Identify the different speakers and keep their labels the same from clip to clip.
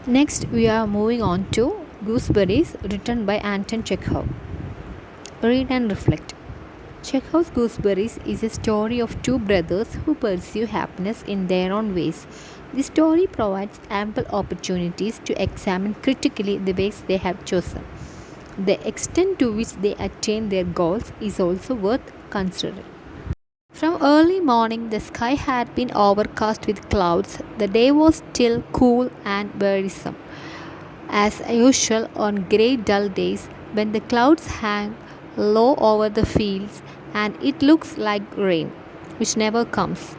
Speaker 1: Next, we are moving on to Gooseberries, written by Anton Chekhov. Read and reflect. Chekhov's Gooseberries is a story of two brothers who pursue happiness in their own ways. The story provides ample opportunities to examine critically the ways they have chosen. The extent to which they attain their goals is also worth considering. From early morning, the sky had been overcast with clouds. The day was still cool and wearisome. As usual on grey dull days when the clouds hang low over the fields and it looks like rain, which never comes.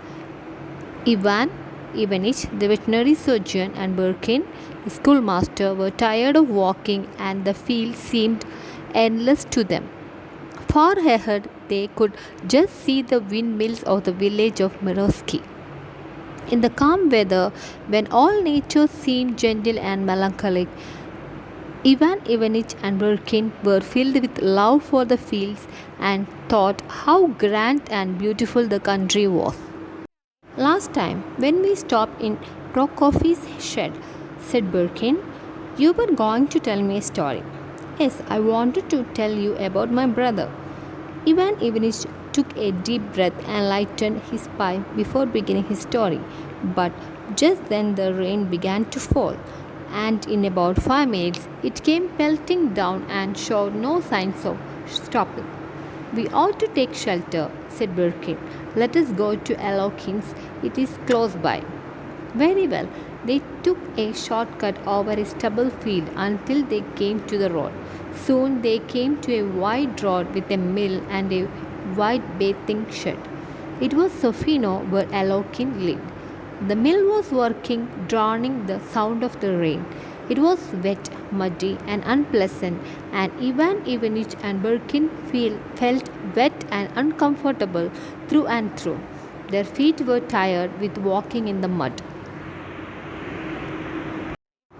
Speaker 1: Ivan Ivanich, the veterinary surgeon, and Birkin, the schoolmaster, were tired of walking and the fields seemed endless to them. Far ahead, they could just see the windmills of the village of Miroski. In the calm weather, when all nature seemed gentle and melancholic, Ivan Ivanich and Birkin were filled with love for the fields and thought how grand and beautiful the country was. Last time, when we stopped in Prokofy's shed, said Birkin, you were going to tell me a story. Yes, I wanted to tell you about my brother. Ivan Ivanich took a deep breath and lightened his pipe before beginning his story. But just then the rain began to fall, and in about 5 minutes it came pelting down and showed no signs of stopping. We ought to take shelter, said Birkin. Let us go to Alokin's. It is close by. Very well. They took a shortcut over a stubble field until they came to the road. Soon they came to a wide road with a mill and a wide bathing shed. It was Sofino where Alokin lived. The mill was working, drowning the sound of the rain. It was wet, muddy, and unpleasant, and Ivan Ivanich and Birkin felt wet and uncomfortable through and through. Their feet were tired with walking in the mud.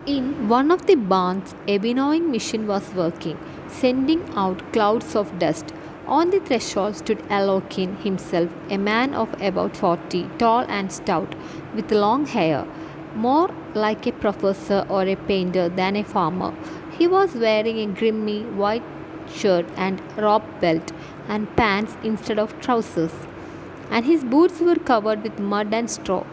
Speaker 1: In one of the barns, a winnowing machine was working, sending out clouds of dust. On the threshold stood Alokin himself, a man of about 40, tall and stout, with long hair, more like a professor or a painter than a farmer. He was wearing a grimy white shirt and rope belt and pants instead of trousers, and his boots were covered with mud and straw.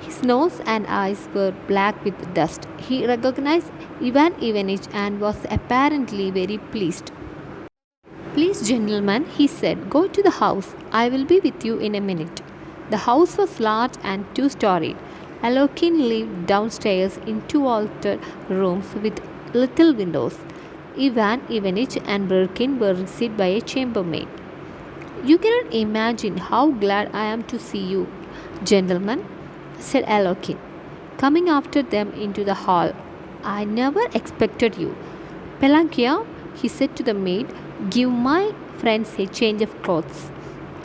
Speaker 1: His nose and eyes were black with dust. He recognized Ivan Ivanich and was apparently very pleased. Please, gentlemen, he said, go to the house. I will be with you in a minute. The house was large and two-storied. Alokin lived downstairs in two altered rooms with little windows. Ivan Ivanich and Birkin were received by a chambermaid. You cannot imagine how glad I am to see you, gentlemen, said Alokin, coming after them into the hall. I never expected you. Pelangia, he said to the maid, give my friends a change of clothes,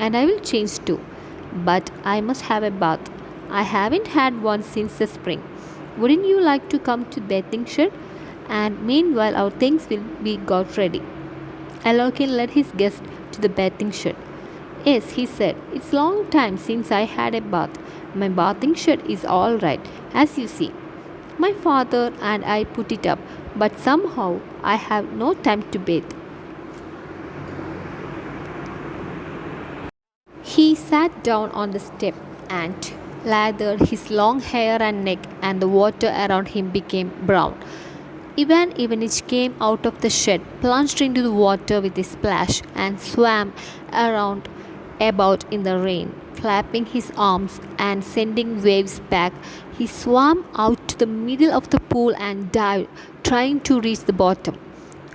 Speaker 1: and I will change too. But I must have a bath. I haven't had one since the spring. Wouldn't you like to come to bathing shed? And meanwhile our things will be got ready. Alokin led his guest to the bathing shed. Yes, he said, it's long time since I had a bath. My bathing shed is all right, as you see. My father and I put it up, but somehow I have no time to bathe. He sat down on the step and lathered his long hair and neck, and the water around him became brown. Ivan Ivanich came out of the shed, plunged into the water with a splash, and swam around about in the rain, flapping his arms and sending waves back. He swam out to the middle of the pool and dived, trying to reach the bottom.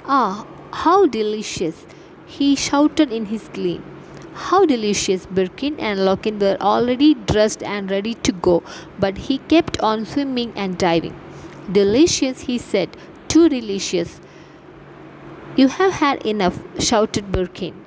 Speaker 1: Ah, how delicious! He shouted in his glee. How delicious! Birkin and Lokin were already dressed and ready to go, but he kept on swimming and diving. Delicious, he said. Too delicious. You have had enough, shouted Birkin.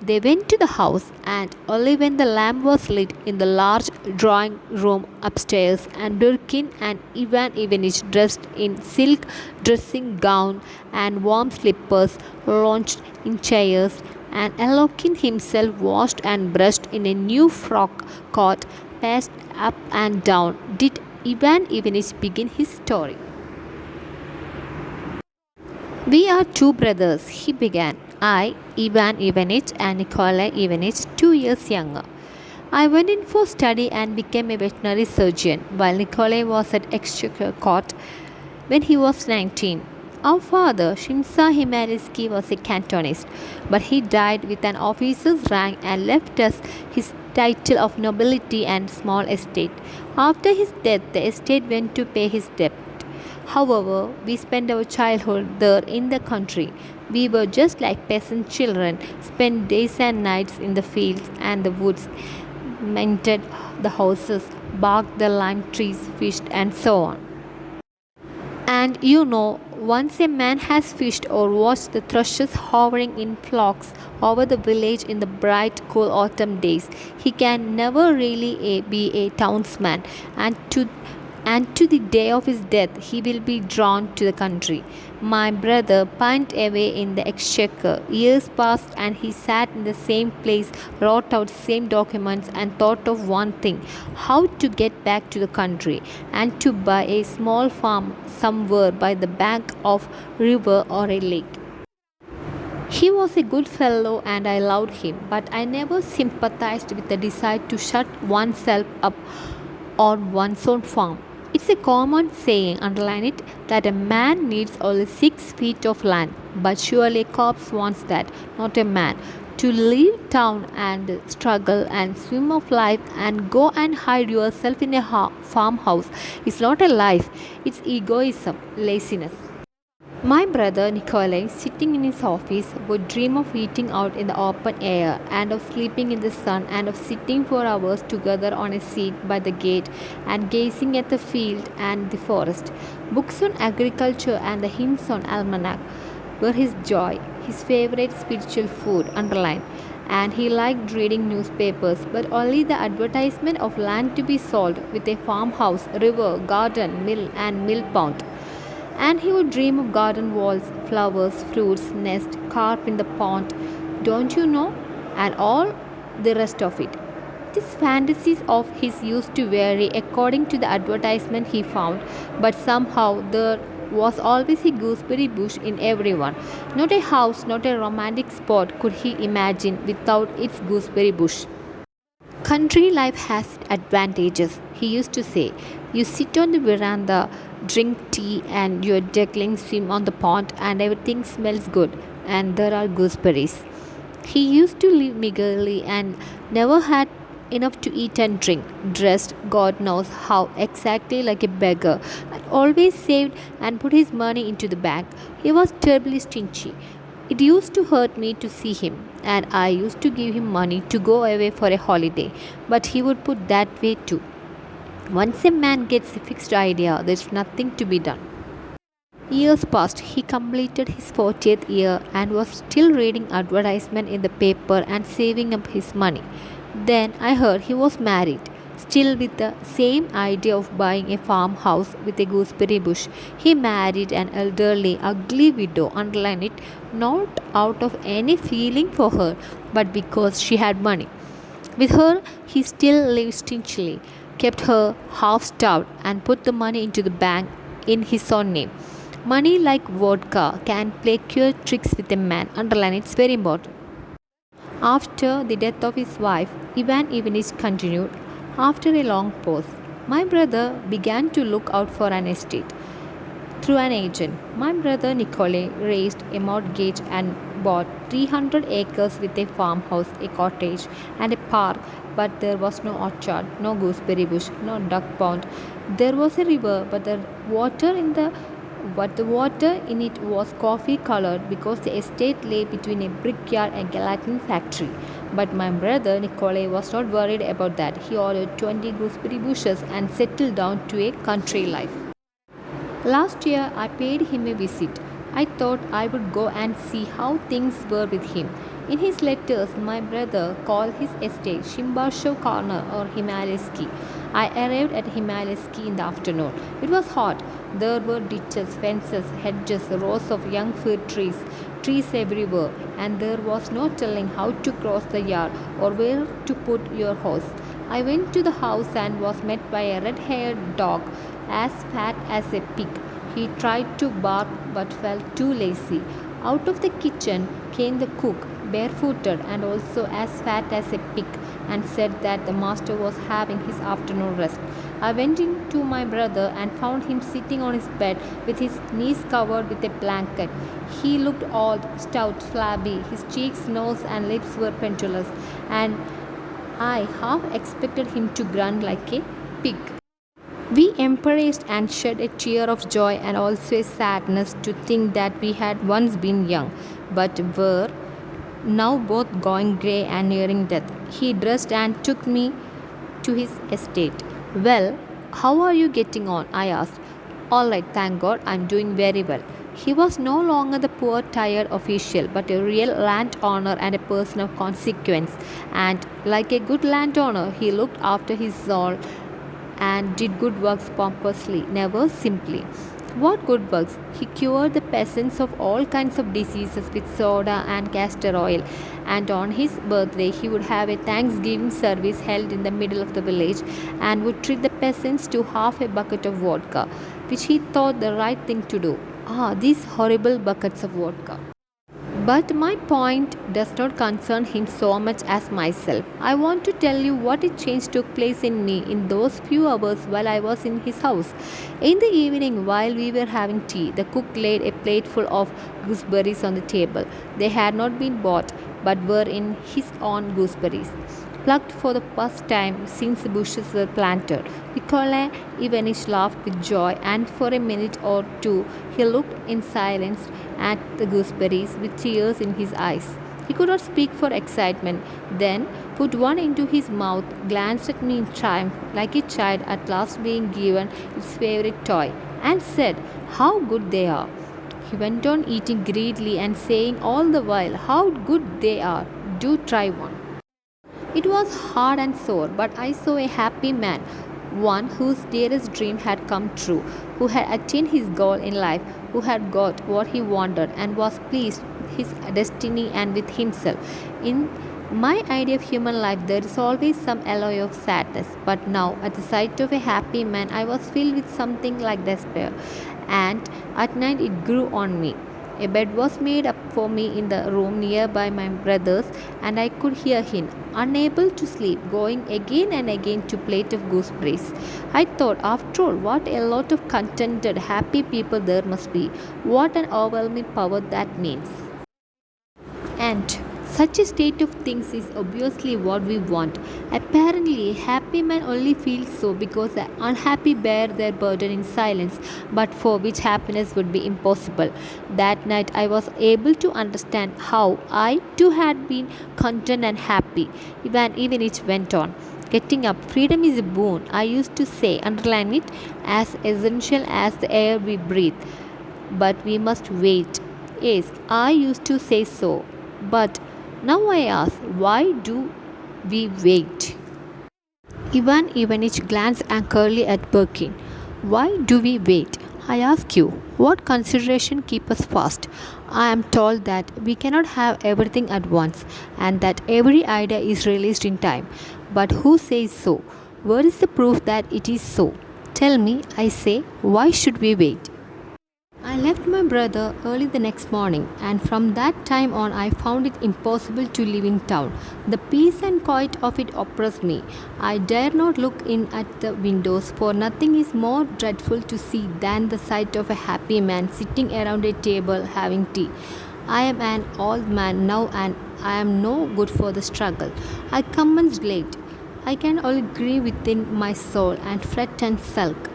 Speaker 1: They went to the house, and only when the lamp was lit in the large drawing room upstairs, and Birkin and Ivan Ivanich, dressed in silk dressing gown and warm slippers, lounged in chairs, and Alokin himself, washed and brushed in a new frock coat, paced up and down, did Ivan Ivanich begin his story. We are two brothers, he began. I, Ivan Ivanich, and Nikolai Ivanich, 2 years younger. I went in for study and became a veterinary surgeon, while Nikolai was at Exchequer Court when he was 19. Our father, Shimsa Himalitsky, was a cantonist, but he died with an officer's rank and left us his title of nobility and small estate. After his death, the estate went to pay his debt. However, we spent our childhood there in the country. We were just like peasant children, spent days and nights in the fields and the woods, mended the houses, barked the lime trees, fished, and so on. And once a man has fished or watched the thrushes hovering in flocks over the village in the bright, cool autumn days, he can never really be a townsman, and to the day of his death, he will be drawn to the country. My brother pined away in the exchequer. Years passed, and he sat in the same place, wrote out same documents, and thought of one thing: how to get back to the country and to buy a small farm somewhere by the bank of river or a lake. He was a good fellow and I loved him, but I never sympathized with the desire to shut oneself up on one's own farm. It's a common saying, underline it, that a man needs only 6 feet of land, but surely a corpse wants that, not a man. To leave town and struggle and swim of life and go and hide yourself in a farmhouse is not a life, it's egoism, laziness. My brother Nikolai, sitting in his office, would dream of eating out in the open air, and of sleeping in the sun, and of sitting for hours together on a seat by the gate and gazing at the field and the forest. Books on agriculture and the hints on almanac were his joy, his favorite spiritual food, underlined. And he liked reading newspapers, but only the advertisement of land to be sold with a farmhouse, river, garden, mill, and mill pond. And he would dream of garden walls, flowers, fruits, nest, carp in the pond, don't you know? And all the rest of it. These fantasies of his used to vary according to the advertisement he found, but somehow there was always a gooseberry bush in every one. Not a house, not a romantic spot could he imagine without its gooseberry bush. Country life has advantages, he used to say. You sit on the veranda, drink tea, and your ducklings swim on the pond, and everything smells good, and there are gooseberries. He used to live meagerly and never had enough to eat and drink, dressed God knows how exactly like a beggar, and always saved and put his money into the bank. He was terribly stingy. It used to hurt me to see him, and I used to give him money to go away for a holiday, but he would put that way too. Once a man gets a fixed idea, there's nothing to be done. Years passed. He completed his 40th year and was still reading advertisement in the paper and saving up his money. Then I heard he was married, still with the same idea of buying a farmhouse with a gooseberry bush. He married an elderly, ugly widow, underline it, not out of any feeling for her, but because she had money. With her, he still lived stingily, kept her half starved, and put the money into the bank in his own name. Money, like vodka, can play queer tricks with a man. Underline it's very important. After the death of his wife, Ivan Ivanich continued, after a long pause, my brother began to look out for an estate through an agent. My brother Nikolai raised a mortgage and bought 300 acres with a farmhouse, a cottage, and a park, but there was no orchard, no gooseberry bush, no duck pond. There was a river, but the water in it was coffee colored because the estate lay between a brickyard and gelatin factory. But my brother Nikolai was not worried about that. He ordered 20 gooseberry bushes and settled down to a country life. Last year, I paid him a visit. I thought I would go and see how things were with him. In his letters, my brother called his estate Shimbasho Corner or Himaletsky. I arrived at Himaletsky in the afternoon. It was hot. There were ditches, fences, hedges, rows of young fir trees everywhere, and there was no telling how to cross the yard or where to put your horse. I went to the house and was met by a red haired dog as fat as a pig. He tried to bark but felt too lazy. Out of the kitchen came the cook, barefooted and also as fat as a pig, and said that the master was having his afternoon rest. I went in to my brother and found him sitting on his bed with his knees covered with a blanket. He looked old, stout, flabby. His cheeks, nose, and lips were pendulous, and I half expected him to grunt like a pig. We embraced and shed a tear of joy and also a sadness to think that we had once been young, but were now both going grey and nearing death. He dressed and took me to his estate. Well, how are you getting on? I asked. All right, thank God, I'm doing very well. He was no longer the poor, tired official, but a real landowner and a person of consequence. And like a good landowner, he looked after his soul and did good works pompously, never simply. What good works? He cured the peasants of all kinds of diseases with soda and castor oil, and on his birthday he would have a Thanksgiving service held in the middle of the village and would treat the peasants to half a bucket of vodka, which he thought the right thing to do. Ah, these horrible buckets of vodka. But my point does not concern him so much as myself. I want to tell you what a change took place in me in those few hours while I was in his house. In the evening, while we were having tea, the cook laid a plateful of gooseberries on the table. They had not been bought, but were in his own gooseberries, plucked for the first time since the bushes were planted. Nikolai Ivanich laughed with joy, and for a minute or two he looked in silence at the gooseberries with tears in his eyes. He could not speak for excitement, then put one into his mouth, glanced at me in triumph, like a child at last being given its favorite toy, and said, "How good they are!" He went on eating greedily and saying all the while, "How good they are! Do try one." It was hard and sore, but I saw a happy man, one whose dearest dream had come true, who had attained his goal in life, who had got what he wanted and was pleased with his destiny and with himself. In my idea of human life, there is always some alloy of sadness, but now, at the sight of a happy man, I was filled with something like despair, and at night it grew on me. A bed was made up for me in the room nearby my brother's, and I could hear him, unable to sleep, going again and again to plate of gooseberries. I thought, after all, what a lot of contented, happy people there must be. What an overwhelming power that means. And such a state of things is obviously what we want. Apparently, a happy man only feels so because the unhappy bear their burden in silence, but for which happiness would be impossible. That night, I was able to understand how I too had been content and happy. Ivan Ivanich went on. Getting up, freedom is a boon. I used to say, underline it, as essential as the air we breathe. But we must wait. Yes, I used to say so. But now I ask, why do we wait? Ivan Ivanich glanced angrily at Birkin. Why do we wait? I ask you, what consideration keep us fast? I am told that we cannot have everything at once and that every idea is released in time. But who says so? Where is the proof that it is so? Tell me, I say, why should we wait? I left my brother early the next morning, and from that time on I found it impossible to live in town. The peace and quiet of it oppressed me. I dare not look in at the windows, for nothing is more dreadful to see than the sight of a happy man sitting around a table having tea. I am an old man now, and I am no good for the struggle. I commenced late. I can only grieve within my soul and fret and sulk.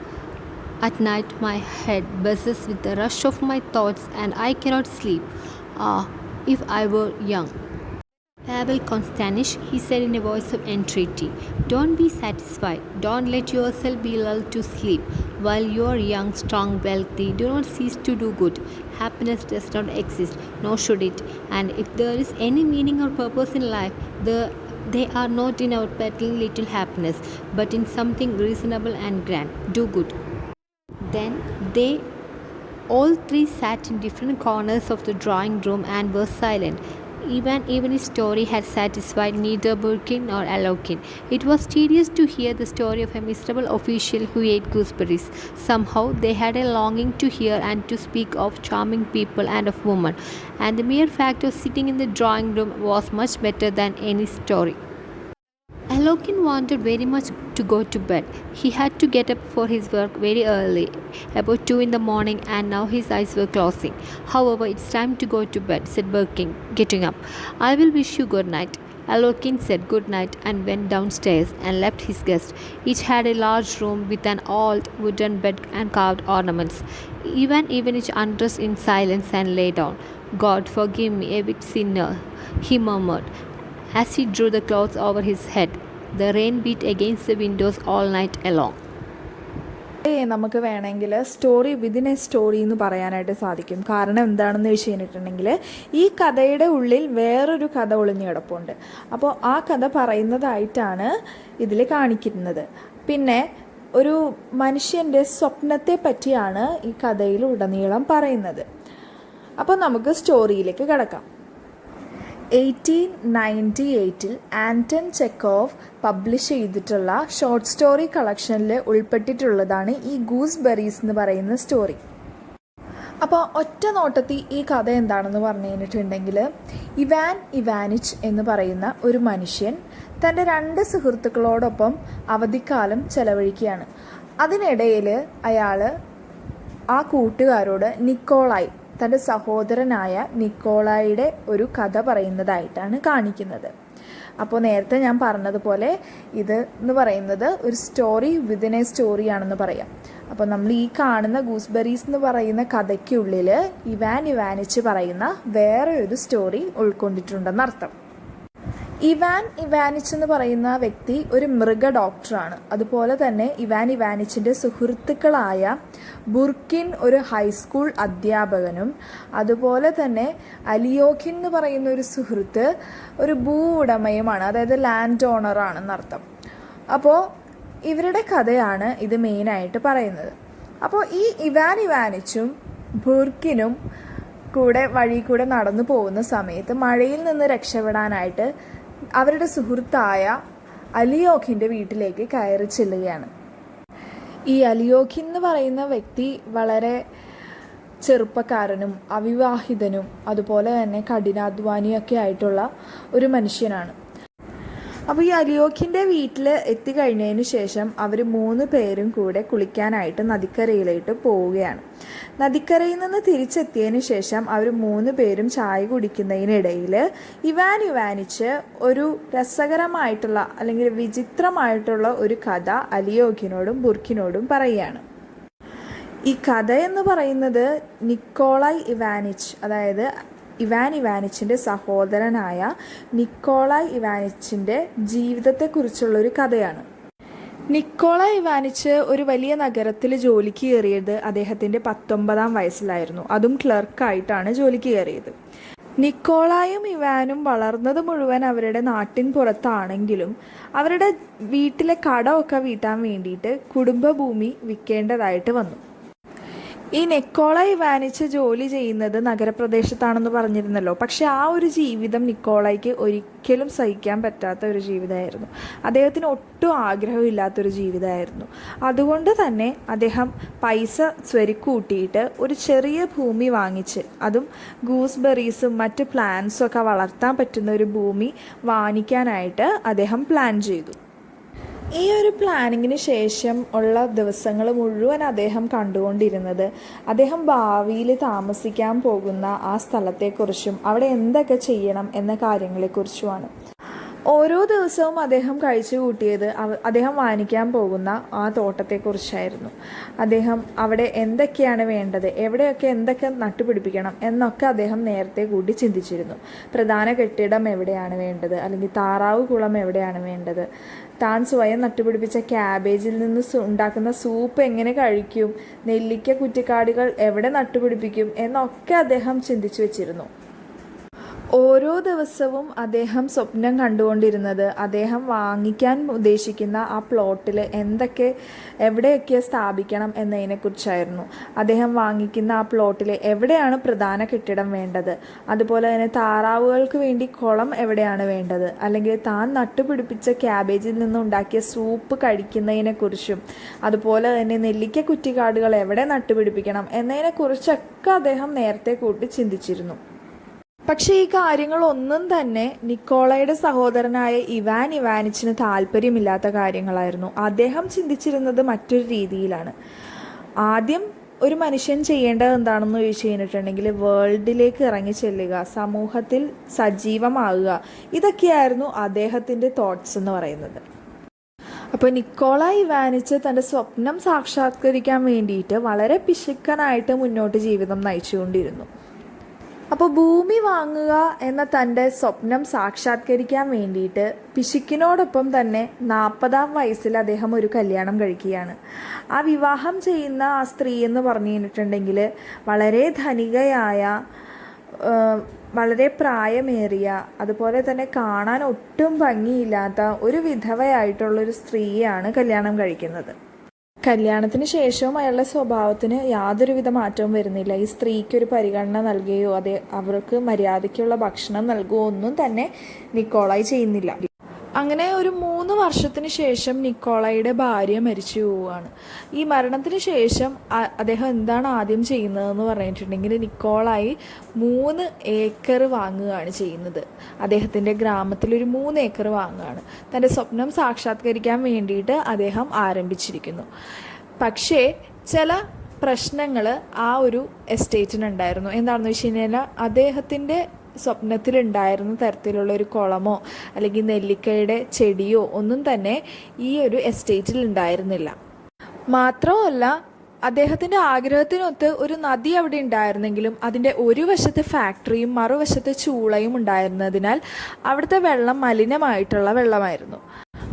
Speaker 1: At night, my head buzzes with the rush of my thoughts, and I cannot sleep. Ah, if I were young. Pavel Konstantin, he said in a voice of entreaty, don't be satisfied. Don't let yourself be lulled to sleep. While you are young, strong, wealthy, do not cease to do good. Happiness does not exist, nor should it. And if there is any meaning or purpose in life, they are not in our petty little happiness, but in something reasonable and grand. Do good. Then they all three sat in different corners of the drawing room and were silent. Even his story had satisfied neither Birkin nor Alokin. It was tedious to hear the story of a miserable official who ate gooseberries. Somehow they had a longing to hear and to speak of charming people and of women, and the mere fact of sitting in the drawing room was much better than any story. Alokin wanted very much to go to bed. He had to get up for his work very early, about 2 in the morning, and now his eyes were closing. However, it's time to go to bed, said Birkin, getting up. I will wish you good night. Alokin said good night and went downstairs and left his guest. Each had a large room with an old wooden bed and carved ornaments. Ivan Ivanitch undressed in silence and lay down. God forgive me, a weak sinner, he murmured as he drew the clothes over his head. The rain beat against the windows all night long.
Speaker 2: നമുക്ക് വേണമെങ്കിൽ story within A story എന്ന് പറയാനായിട്ട് സാധിക്കും. കാരണം എന്താണെന്ന് വെച്ച് കഴിഞ്ഞിട്ടുണ്ടെങ്കിൽ ഈ കഥയുടെ ഉള്ളിൽ വേറൊരു കഥ ഒളിഞ്ഞു കിടപ്പുണ്ട്. അപ്പോൾ ആ കഥ പറയുന്നതായിട്ടാണ് ഇതിൽ കാണിക്കുന്നത്. പിന്നെ ഒരു മനുഷ്യൻ്റെ സ്വപ്നത്തെ പറ്റിയാണ് ഈ കഥയിൽ ഉടനീളം പറയുന്നത്. അപ്പോൾ നമുക്ക് സ്റ്റോറിയിലേക്ക് കിടക്കാം. 1898 ആൻറ്റൺ ചെക്കോവ് പബ്ലിഷ് ചെയ്തിട്ടുള്ള ഷോർട്ട് സ്റ്റോറി കളക്ഷനിൽ ഉൾപ്പെട്ടിട്ടുള്ളതാണ് ഈ ഗൂസ്ബെറീസ് എന്ന് പറയുന്ന സ്റ്റോറി. അപ്പോൾ ഒറ്റ നോട്ടത്തിൽ ഈ കഥ എന്താണെന്ന് പറഞ്ഞു കഴിഞ്ഞിട്ടുണ്ടെങ്കിൽ, ഇവാൻ ഇവാനിച്ച് എന്ന് പറയുന്ന ഒരു മനുഷ്യൻ തൻ്റെ 2 സുഹൃത്തുക്കളോടൊപ്പം അവധിക്കാലം ചെലവഴിക്കുകയാണ്. അതിനിടയിൽ അയാൾ ആ കൂട്ടുകാരോട് നിക്കോളായി, തൻ്റെ സഹോദരനായ നിക്കോളായുടെ ഒരു കഥ പറയുന്നതായിട്ടാണ് കാണിക്കുന്നത്. അപ്പോൾ നേരത്തെ ഞാൻ പറഞ്ഞതുപോലെ ഇത് എന്ന് പറയുന്നത് ഒരു സ്റ്റോറി വിതിൻ എ സ്റ്റോറിയാണെന്ന് പറയാം. അപ്പോൾ നമ്മൾ ഈ കാണുന്ന ഗൂസ്ബെറീസ് എന്ന് പറയുന്ന കഥയ്ക്കുള്ളിൽ ഇവാൻ ഇവാനിച്ച് പറയുന്ന വേറെ ഒരു സ്റ്റോറി ഉൾക്കൊണ്ടിട്ടുണ്ടെന്നർത്ഥം. ഇവാൻ ഇവാനിച്ച് എന്ന് പറയുന്ന വ്യക്തി ഒരു മൃഗ ഡോക്ടറാണ്. അതുപോലെ തന്നെ ഇവാൻ ഇവാനിച്ചിൻ്റെ സുഹൃത്തുക്കളായ ബുർക്കിൻ ഒരു ഹൈസ്കൂൾ അധ്യാപകനും, അതുപോലെ തന്നെ അലിയോഖിൻ എന്ന് പറയുന്ന ഒരു സുഹൃത്ത് ഒരു ഭൂ ഉടമയുമാണ്, അതായത് ലാൻഡ് ഓണറാണെന്നർത്ഥം. അപ്പോൾ ഇവരുടെ കഥയാണ് ഇത് മെയിനായിട്ട് പറയുന്നത്. അപ്പോൾ ഈ ഇവാൻ ഇവാനിച്ചും ബുർക്കിനും വഴി കൂടെ നടന്നു പോകുന്ന സമയത്ത് മഴയിൽ നിന്ന് രക്ഷപ്പെടാനായിട്ട് അവരുടെ സുഹൃത്തായ അലിയോഖിൻ്റെ വീട്ടിലേക്ക് കയറി ചെല്ലുകയാണ്. ഈ അലിയോഖിൻ എന്ന് പറയുന്ന വ്യക്തി വളരെ ചെറുപ്പക്കാരനും അവിവാഹിതനും അതുപോലെ തന്നെ കഠിനാധ്വാനിയൊക്കെ ആയിട്ടുള്ള ഒരു മനുഷ്യനാണ്. അപ്പോൾ ഈ അലിയോഖിൻ്റെ വീട്ടിൽ എത്തിക്കഴിഞ്ഞതിന് ശേഷം അവർ 3 പേരും കൂടെ കുളിക്കാനായിട്ട് നദിക്കരയിലേക്ക് പോവുകയാണ്. നദിക്കരയിൽ നിന്ന് തിരിച്ചെത്തിയതിന് ശേഷം അവർ 3 പേരും ചായ കുടിക്കുന്നതിനിടയിൽ ഇവാൻ ഇവാനിച്ച് ഒരു രസകരമായിട്ടുള്ള അല്ലെങ്കിൽ വിചിത്രമായിട്ടുള്ള ഒരു കഥ അലിയോഖിനോടും ബുർക്കിനോടും പറയുകയാണ്. ഈ കഥ എന്ന് പറയുന്നത് നിക്കോളായ് ഇവാനിച്ച്, അതായത് ഇവാൻ ഇവാനിച്ചിൻ്റെ സഹോദരനായ നിക്കോളായ് ഇവാനിച്ചിൻ്റെ ജീവിതത്തെക്കുറിച്ചുള്ളൊരു കഥയാണ്. നിക്കോളായ് ഇവാനിച്ച് ഒരു വലിയ നഗരത്തിൽ ജോലിക്ക് കയറിയത് അദ്ദേഹത്തിൻ്റെ 19-ാം വയസ്സിലായിരുന്നു. അതും ക്ലർക്കായിട്ടാണ് ജോലിക്ക് കയറിയത്. നിക്കോളായും ഇവാനും വളർന്നത് മുഴുവൻ അവരുടെ നാട്ടിൻ പുറത്താണെങ്കിലും അവരുടെ വീട്ടിലെ കടമൊക്കെ വീട്ടാൻ വേണ്ടിയിട്ട് കുടുംബഭൂമി വിൽക്കേണ്ടതായിട്ട് വന്നു. ഈ നിക്കോളായ് ഇവാനിച്ച് ജോലി ചെയ്യുന്നത് നഗരപ്രദേശത്താണെന്ന് പറഞ്ഞിരുന്നല്ലോ. പക്ഷെ ആ ഒരു ജീവിതം നിക്കോളായ്ക്ക് ഒരിക്കലും സഹിക്കാൻ പറ്റാത്ത ഒരു ജീവിതമായിരുന്നു. അദ്ദേഹത്തിന് ഒട്ടും ആഗ്രഹമില്ലാത്തൊരു ജീവിതമായിരുന്നു. അതുകൊണ്ട് തന്നെ അദ്ദേഹം പൈസ സ്വരുക്കൂട്ടിയിട്ട് ഒരു ചെറിയ ഭൂമി വാങ്ങിച്ച്, അതും ഗൂസ്ബെറീസും മറ്റ് പ്ലാന്റ്സും ഒക്കെ വളർത്താൻ പറ്റുന്ന ഒരു ഭൂമി വാങ്ങിക്കാനായിട്ട് അദ്ദേഹം പ്ലാൻ ചെയ്തു. ഈ ഒരു പ്ലാനിങ്ങിന് ശേഷം ഉള്ള ദിവസങ്ങൾ മുഴുവൻ അദ്ദേഹം കണ്ടുകൊണ്ടിരുന്നത് അദ്ദേഹം ഭാവിയിൽ താമസിക്കാൻ പോകുന്ന ആ സ്ഥലത്തെക്കുറിച്ചും അവിടെ എന്തൊക്കെ ചെയ്യണം എന്ന കാര്യങ്ങളെക്കുറിച്ചുമാണ്. ഓരോ ദിവസവും അദ്ദേഹം കഴിച്ചു കൂട്ടിയത് അദ്ദേഹം വാങ്ങിക്കാൻ പോകുന്ന ആ തോട്ടത്തെക്കുറിച്ചായിരുന്നു. അദ്ദേഹം അവിടെ എന്തൊക്കെയാണ് വേണ്ടത്, എവിടെയൊക്കെ എന്തൊക്കെ നട്ടുപിടിപ്പിക്കണം എന്നൊക്കെ അദ്ദേഹം നേരത്തെ കൂടി ചിന്തിച്ചിരുന്നു. പ്രധാന കെട്ടിടം എവിടെയാണ് വേണ്ടത്, അല്ലെങ്കിൽ താറാവ് കുളം എവിടെയാണ് വേണ്ടത്, താൻ സ്വയം നട്ടുപിടിപ്പിച്ച ക്യാബേജിൽ നിന്ന് ഉണ്ടാക്കുന്ന സൂപ്പ് എങ്ങനെ കഴിക്കും, നെല്ലിക്ക കുറ്റിക്കാടുകൾ എവിടെ നട്ടുപിടിപ്പിക്കും എന്നൊക്കെ അദ്ദേഹം ചിന്തിച്ചു വെച്ചിരുന്നു. ഓരോ ദിവസവും അദ്ദേഹം സ്വപ്നം കണ്ടുകൊണ്ടിരുന്നത് അദ്ദേഹം വാങ്ങിക്കാൻ ഉദ്ദേശിക്കുന്ന ആ പ്ലോട്ടിൽ എവിടെയൊക്കെ സ്ഥാപിക്കണം എന്നതിനെക്കുറിച്ചായിരുന്നു. അദ്ദേഹം വാങ്ങിക്കുന്ന ആ പ്ലോട്ടിൽ എവിടെയാണ് പ്രധാന കെട്ടിടം വേണ്ടത്, അതുപോലെ തന്നെ താറാവുകൾക്ക് വേണ്ടി കുളം എവിടെയാണ് വേണ്ടത്, അല്ലെങ്കിൽ താൻ നട്ടുപിടിപ്പിച്ച ക്യാബേജിൽ നിന്നുണ്ടാക്കിയ സൂപ്പ് കഴിക്കുന്നതിനെക്കുറിച്ചും, അതുപോലെ തന്നെ നെല്ലിക്ക കുറ്റിക്കാടുകൾ എവിടെ നട്ടുപിടിപ്പിക്കണം എന്നതിനെക്കുറിച്ചൊക്കെ അദ്ദേഹം നേരത്തെ കൂട്ടി ചിന്തിച്ചിരുന്നു. പക്ഷേ ഈ കാര്യങ്ങളൊന്നും തന്നെ നിക്കോളയുടെ സഹോദരനായ ഇവാൻ ഇവാനിച്ചിന് താല്പര്യമില്ലാത്ത കാര്യങ്ങളായിരുന്നു. അദ്ദേഹം ചിന്തിച്ചിരുന്നത് മറ്റൊരു രീതിയിലാണ്. ആദ്യം ഒരു മനുഷ്യൻ ചെയ്യേണ്ടത് എന്താണെന്ന് ചോദിച്ചു കഴിഞ്ഞിട്ടുണ്ടെങ്കിൽ വേൾഡിലേക്ക് ഇറങ്ങി ചെല്ലുക, സമൂഹത്തിൽ സജീവമാകുക, ഇതൊക്കെയായിരുന്നു അദ്ദേഹത്തിൻ്റെ തോട്ട്സ് എന്ന് പറയുന്നത്. അപ്പോൾ നിക്കോള ഇവാനിച്ച് തൻ്റെ സ്വപ്നം സാക്ഷാത്കരിക്കാൻ വേണ്ടിയിട്ട് വളരെ പിശുക്കനായിട്ട് മുന്നോട്ട് ജീവിതം നയിച്ചുകൊണ്ടിരുന്നു. അപ്പോൾ ഭൂമി വാങ്ങുക എന്ന തൻ്റെ സ്വപ്നം സാക്ഷാത്കരിക്കാൻ വേണ്ടിയിട്ട് പിശുക്കിനോടൊപ്പം തന്നെ 40-ാം വയസ്സിൽ അദ്ദേഹം ഒരു കല്യാണം കഴിക്കുകയാണ്. ആ വിവാഹം ചെയ്യുന്ന ആ സ്ത്രീ എന്ന് പറഞ്ഞു കഴിഞ്ഞിട്ടുണ്ടെങ്കിൽ വളരെ ധനികയായ, വളരെ പ്രായമേറിയ, അതുപോലെ തന്നെ കാണാൻ ഒട്ടും ഭംഗിയില്ലാത്ത ഒരു വിധവയായിട്ടുള്ളൊരു സ്ത്രീയാണ് കല്യാണം കഴിക്കുന്നത്. കല്യാണത്തിന് ശേഷവും അയാളുടെ സ്വഭാവത്തിന് യാതൊരുവിധ മാറ്റവും വരുന്നില്ല. ഈ സ്ത്രീക്ക് ഒരു പരിഗണന നൽകുകയോ അവർക്ക് മര്യാദയ്ക്കുള്ള ഭക്ഷണം നൽകുകയോ ഒന്നും തന്നെ നിക്കോളായി ചെയ്യുന്നില്ല. അങ്ങനെ ഒരു 3 വർഷത്തിന് ശേഷം നിക്കോളയുടെ ഭാര്യ മരിച്ചു പോവുകയാണ്. ഈ മരണത്തിന് ശേഷം അദ്ദേഹം എന്താണ് ആദ്യം ചെയ്യുന്നതെന്ന് പറഞ്ഞിട്ടുണ്ടെങ്കിൽ നിക്കോളായി 3 ഏക്കർ വാങ്ങുകയാണ് ചെയ്യുന്നത്. അദ്ദേഹത്തിൻ്റെ ഗ്രാമത്തിലൊരു 3 ഏക്കർ വാങ്ങുകയാണ്. തൻ്റെ സ്വപ്നം സാക്ഷാത്കരിക്കാൻ വേണ്ടിയിട്ട് അദ്ദേഹം ആരംഭിച്ചിരിക്കുന്നു. പക്ഷേ ചില പ്രശ്നങ്ങൾ ആ ഒരു എസ്റ്റേറ്റിനുണ്ടായിരുന്നു. എന്താണെന്ന് വെച്ച് കഴിഞ്ഞാൽ അദ്ദേഹത്തിൻ്റെ സ്വപ്നത്തിലുണ്ടായിരുന്ന തരത്തിലുള്ള ഒരു കുളമോ അല്ലെങ്കിൽ നെല്ലിക്കയുടെ ചെടിയോ ഒന്നും തന്നെ ഈ ഒരു എസ്റ്റേറ്റിൽ ഉണ്ടായിരുന്നില്ല. മാത്രമല്ല അദ്ദേഹത്തിൻ്റെ ആഗ്രഹത്തിനൊത്ത് ഒരു നദി അവിടെ ഉണ്ടായിരുന്നെങ്കിലും അതിൻ്റെ ഒരു വശത്ത് ഫാക്ടറിയും മറുവശത്ത് ചൂളയും ഉണ്ടായിരുന്നതിനാൽ അവിടുത്തെ വെള്ളം മലിനമായിട്ടുള്ള വെള്ളമായിരുന്നു.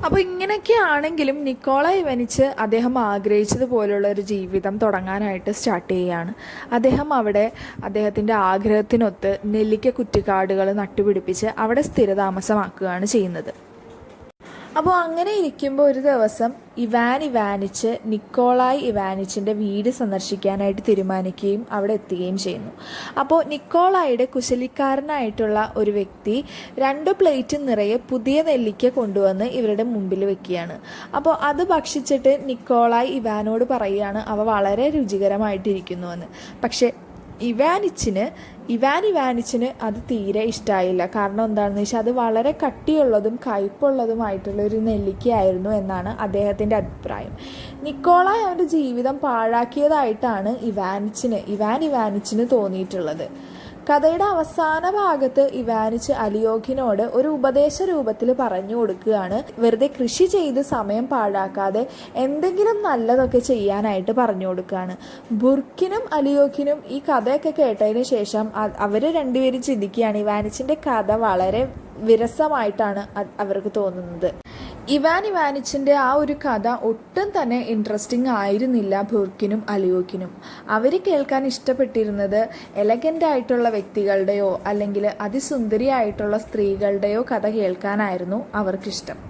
Speaker 2: അപ്പോൾ ഇങ്ങനെയൊക്കെ ആണെങ്കിലും നിക്കോള ഇവാനിച്ച് അദ്ദേഹം ആഗ്രഹിച്ചതുപോലുള്ള ഒരു ജീവിതം തുടങ്ങാനായിട്ട് സ്റ്റാർട്ട് ചെയ്യുകയാണ്. അദ്ദേഹം അവിടെ അദ്ദേഹത്തിൻ്റെ ആഗ്രഹത്തിനൊത്ത് നെല്ലിക്ക കുറ്റിക്കാടുകൾ നട്ടുപിടിപ്പിച്ച് അവിടെ സ്ഥിരതാമസമാക്കുകയാണ് ചെയ്യുന്നത്. അപ്പോൾ അങ്ങനെ ഇരിക്കുമ്പോൾ ഒരു ദിവസം ഇവാൻ ഇവാനിച്ച് നിക്കോളായ് ഇവാനിച്ചിൻ്റെ വീട് സന്ദർശിക്കാനായിട്ട് തീരുമാനിക്കുകയും അവിടെ എത്തുകയും ചെയ്യുന്നു. അപ്പോൾ നിക്കോളായുടെ കുശലിക്കാരനായിട്ടുള്ള ഒരു വ്യക്തി 2 പ്ലേറ്റ് നിറയെ പുതിയ നെല്ലിക്ക കൊണ്ടുവന്ന് ഇവരുടെ മുമ്പിൽ വെക്കുകയാണ്. അപ്പോൾ അത് ഭക്ഷിച്ചിട്ട് നിക്കോളായ് ഇവാനോട് പറയുകയാണ് അവ വളരെ രുചികരമായിട്ടിരിക്കുന്നുവെന്ന്. പക്ഷേ ഇവാൻ ഇവാനിച്ചിന് അത് തീരെ ഇഷ്ടമായില്ല. കാരണം എന്താണെന്ന് വെച്ചാൽ അത് വളരെ കട്ടിയുള്ളതും കയ്പുള്ളതുമായിട്ടുള്ള ഒരു നെല്ലിക്കയായിരുന്നു എന്നാണ് അദ്ദേഹത്തിൻ്റെ അഭിപ്രായം. നിക്കോളായ് അവൻ്റെ ജീവിതം പാഴാക്കിയതായിട്ടാണ് ഇവാൻ ഇവാനിച്ചിന് തോന്നിയിട്ടുള്ളത്. കഥയുടെ അവസാന ഭാഗത്ത് ഇവാനിച്ച് അലിയോഖിനോട് ഒരു ഉപദേശ രൂപത്തിൽ പറഞ്ഞു കൊടുക്കുകയാണ്, വെറുതെ കൃഷി ചെയ്ത് സമയം പാഴാക്കാതെ എന്തെങ്കിലും നല്ലതൊക്കെ ചെയ്യാനായിട്ട് പറഞ്ഞു കൊടുക്കുകയാണ്. ബുർക്കിനും അലിയോഖിനും ഈ കഥയൊക്കെ കേട്ടതിന് ശേഷം അവർ രണ്ടുപേരും ചിന്തിക്കുകയാണ് ഇവാനിച്ചിൻ്റെ കഥ വളരെ വിരസമായിട്ടാണ് അവർക്ക് തോന്നുന്നത്. ഇവാൻ ഇവാനിച്ചിൻ്റെ ആ ഒരു കഥ ഒട്ടും തന്നെ ഇൻട്രസ്റ്റിംഗ് ആയിരുന്നില്ല ബുർക്കിനും അലിയോക്കിനും. അവർ കേൾക്കാൻ ഇഷ്ടപ്പെട്ടിരുന്നത് എലഗൻ്റ് ആയിട്ടുള്ള വ്യക്തികളുടെയോ അല്ലെങ്കിൽ അതിസുന്ദരിയായിട്ടുള്ള സ്ത്രീകളുടെയോ കഥ കേൾക്കാനായിരുന്നു അവർക്കിഷ്ടം.